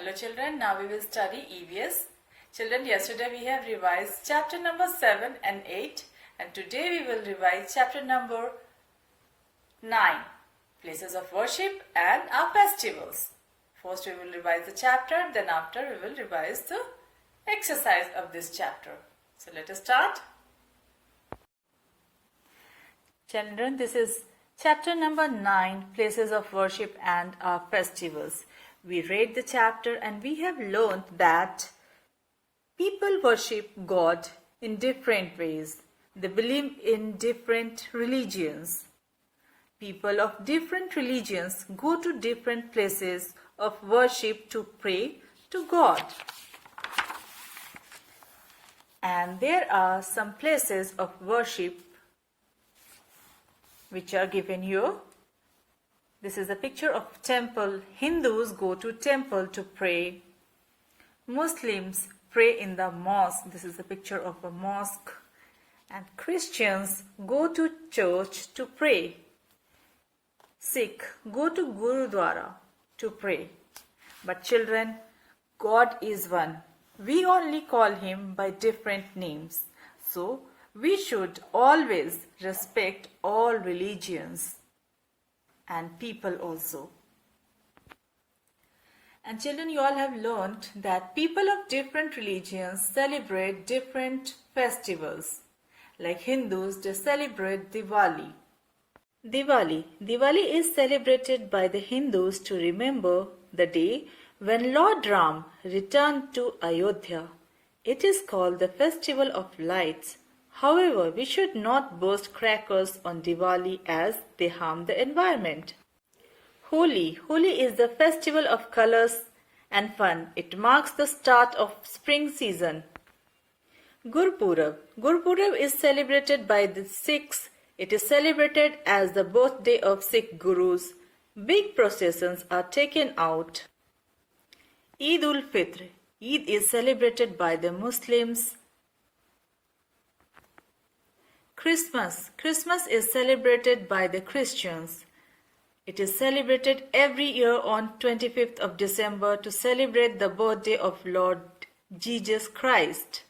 Hello children, now we will study EVS. Children, yesterday we have revised chapter number 7 and 8 and today we will revise chapter number 9, places of worship and our festivals. First we will revise the chapter, then after we will revise the exercise of this chapter. So let us start. Children, this is chapter number 9, places of worship and our festivals. We read the chapter and we have learned that people worship God in different ways. They believe in different religions. People of different religions go to different places of worship to pray to God. And there are some places of worship which are given here. This is a picture of temple. Hindus go to temple to pray. Muslims pray in the mosque. This is a picture of a mosque. And Christians go to church to pray. Sikh go to Gurudwara to pray. But children, God is one. We only call him by different names. So we should always respect all religions and people also. And children, you all have learned that people of different religions celebrate different festivals. Like Hindus, they celebrate Diwali. Diwali is celebrated by the Hindus to remember the day when Lord Ram returned to Ayodhya. It is called the Festival of Lights. However, we should not burst crackers on Diwali as they harm the environment. Holi is the festival of colors and fun. It marks the start of spring season. Gurpurab is celebrated by the Sikhs. It is celebrated as the birthday of Sikh gurus. Big processions are taken out. Eid is celebrated by the Muslims. Christmas is celebrated by the Christians. It is celebrated every year on 25th of December to celebrate the birthday of Lord Jesus Christ.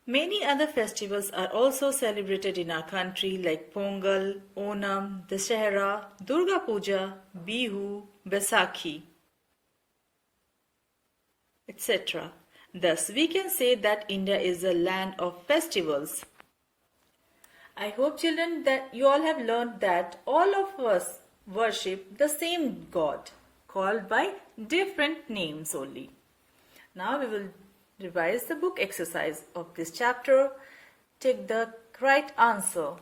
Many other festivals are also celebrated in our country like Pongal, Onam, Dussehra, Durga Puja, Bihu, Baisakhi, etc. Thus, we can say that India is a land of festivals. I hope children that you all have learned that all of us worship the same God called by different names only. Now we will revise the book exercise of this chapter. Take the right answer.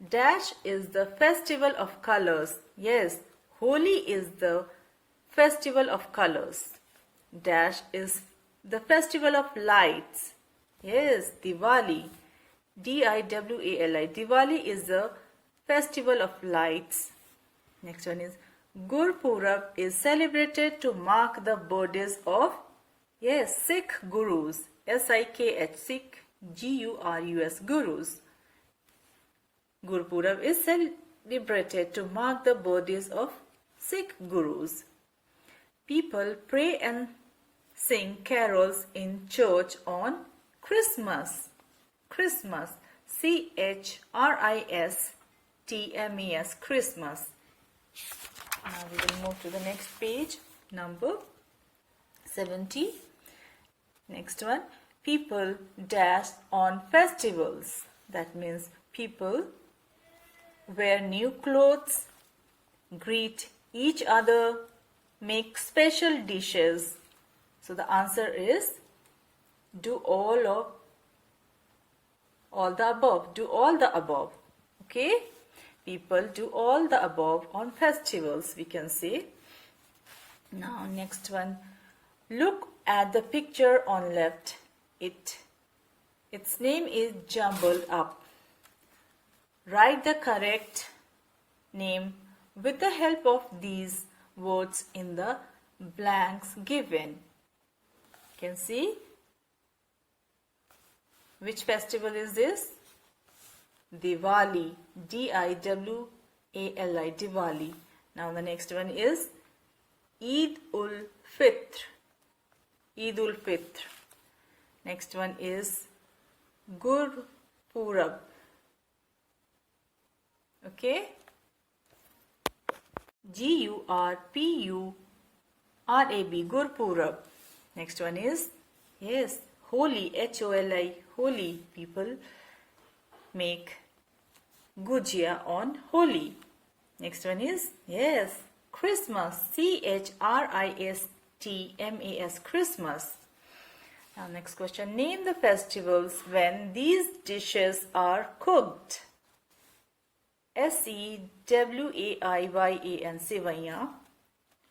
Dash is the festival of colors. Yes, Holi is the festival of colors. Dash is the festival of lights. Yes, Diwali. Diwali. Diwali is the festival of lights. Next one is Gurpurab is celebrated to mark the birthdays of Sikh gurus. S-I-K-H, Sikh, G-U-R-U-S, gurus. Gurpurab is celebrated to mark the birthdays of Sikh gurus. People pray and sing carols in church on Christmas. C-H-R-I-S-T-M-E-S, Christmas. Now we will move to the next page, number 70. Next one, people dash on festivals. That means people wear new clothes, greet each other, make special dishes. So the answer is do all the above. Do all the above. Okay? People do all the above on festivals, we can say. Now, next one. Look at the picture on left. Its name is jumbled up. Write the correct name with the help of these words in the blanks given. You can see. Which festival is this? Diwali. D-I-W-A-L-I. Diwali. Now the next one is Eid ul Fitr. Eid ul Fitr. Next one is Gurpurab. Okay. Gurpurab. Gurpurab. Next one is, yes, Holi. Holi. Holi. People make gujia on Holi. Next one is, yes, Christmas. Christmas. Christmas. Now next question. Name the festivals when these dishes are cooked. Sewaiyan. Sevaiyan.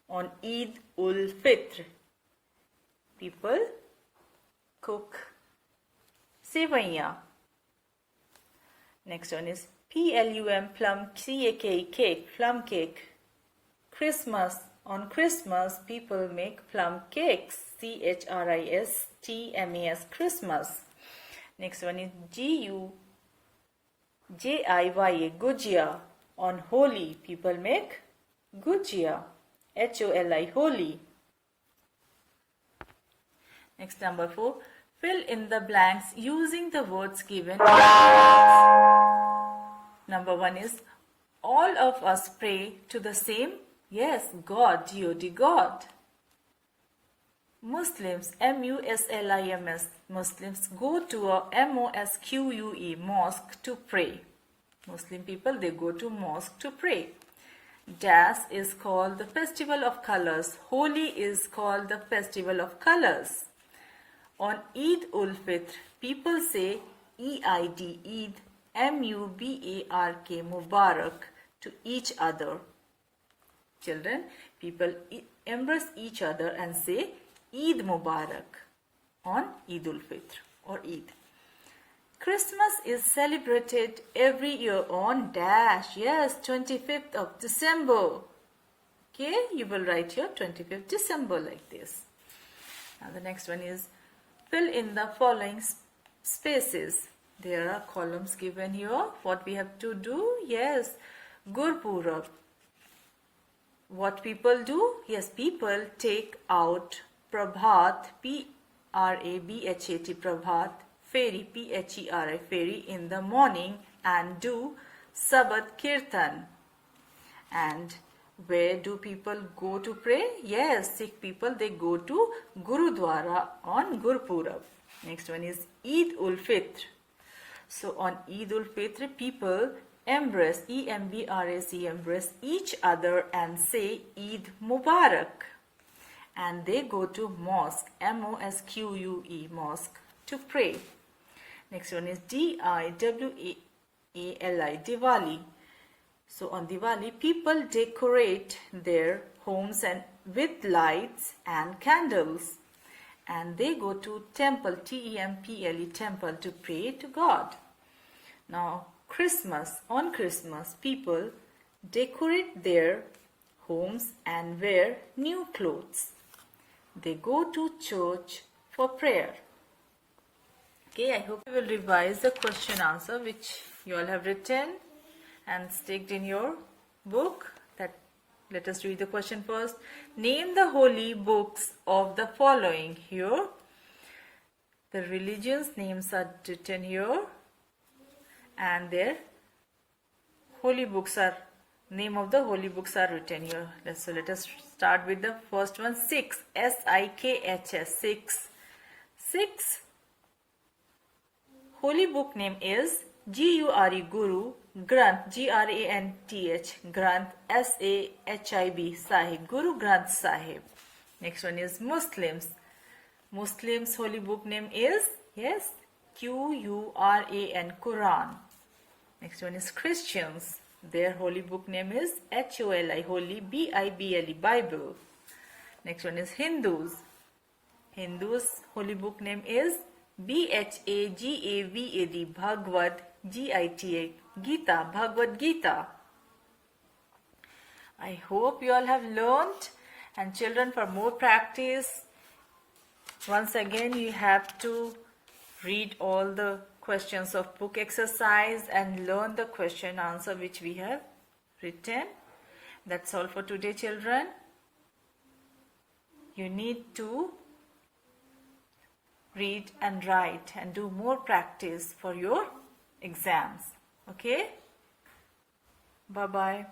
On Eid ul Fitr, people cook sevaiyan. Next one is plum, cake, plum cake. Christmas. On Christmas, people make plum cakes. Christmas. Christmas. Next one is Gujia. Gujia. On Holi, people make gujia. Holi. Holi. Next, number 4. Fill in the blanks using the words given. Number 1 is, all of us pray to the same, yes, God, Yodi God. Muslims, Muslims. Muslims go to a mosque, mosque to pray. Muslim people, they go to mosque to pray. Das is called the festival of colors. Holi is called the festival of colors. On Eid ul Fitr, people say Eid, Eid, Mubarak, Mubarak to each other. Children, people embrace each other and say Eid Mubarak on Eid ul Fitr or Eid. Christmas is celebrated every year on dash. Yes, 25th of December. Okay, you will write here 25th December like this. Now the next one is, fill in the following spaces. There are columns given here. What we have to do? Yes, Gurpurab. What people do? Yes, people take out Prabhat, Prabhat, Prabhat, Fairy, Pheri, Fairy in the morning and do Sabad Kirtan. And where do people go to pray? Yes, Sikh people, they go to Gurudwara on Gurpurab. Next one is Eid ul Fitr. So on Eid ul Fitr, people embrace, embrace each other and say Eid Mubarak. And they go to mosque, mosque, mosque to pray. Next one is Diwali, Diwali. So on Diwali, people decorate their homes and with lights and candles. And they go to temple, temple, temple to pray to God. Now Christmas, on Christmas, people decorate their homes and wear new clothes. They go to church for prayer. Okay, I hope you will revise the question answer which you all have written and staked in your book. Let us read the question first. Name the holy books of the following. Here, the religions' names are written here, and their holy books are, name of the holy books are written here. So let us start with the first one. Sikhs, Sikhs. Sikhs. Holy book name is Guru, Granth, Granth, Granth, Sahib, Sahib, Guru Granth Sahib. Next one is Muslims. Muslims holy book name is, yes, Quran, Quran. Next one is Christians. Their holy book name is Holi, Holy, Bible, Bible. Next one is Hindus. Hindus holy book name is Bhagavad, Bhagavad, Gita, Gita, Bhagavad Gita. I hope you all have learned. And children, for more practice, once again you have to read all the questions of book exercise and learn the question answer which we have written. That's all for today, children. you need to read and write and do more practice for your exams. Okay? Bye-bye.